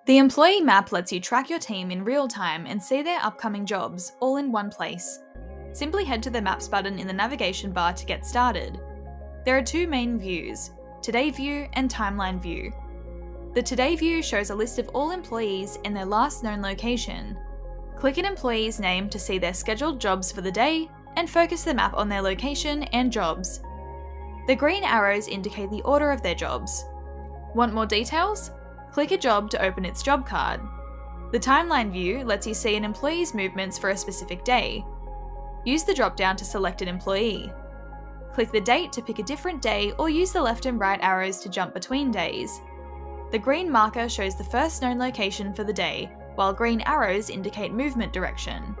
The employee map lets you track your team in real time and see their upcoming jobs, all in one place. Simply head to the Maps button in the navigation bar to get started. There are two main views, Today View and Timeline View. The Today View shows a list of all employees and their last known location. Click an employee's name to see their scheduled jobs for the day and focus the map on their location and jobs. The green arrows indicate the order of their jobs. Want more details? Click a job to open its job card. The Timeline View lets you see an employee's movements for a specific day. Use the drop-down to select an employee. Click the date to pick a different day or use the left and right arrows to jump between days. The green marker shows the first known location for the day, while green arrows indicate movement direction.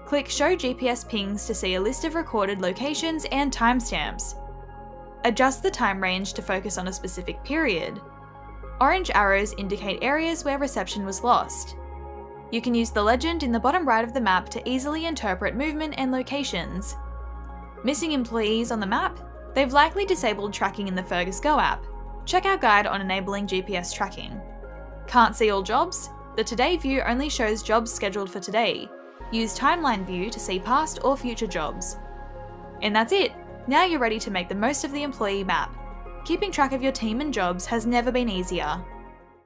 Click Show GPS Pings to see a list of recorded locations and timestamps. Adjust the time range to focus on a specific period. Orange arrows indicate areas where reception was lost. You can use the legend in the bottom right of the map to easily interpret movement and locations. Missing employees on the map? They've likely disabled tracking in the Fergus Go app. Check our guide on enabling GPS tracking. Can't see all jobs? The Today View only shows jobs scheduled for today. Use Timeline View to see past or future jobs. And that's it! Now you're ready to make the most of the employee map. Keeping track of your team and jobs has never been easier.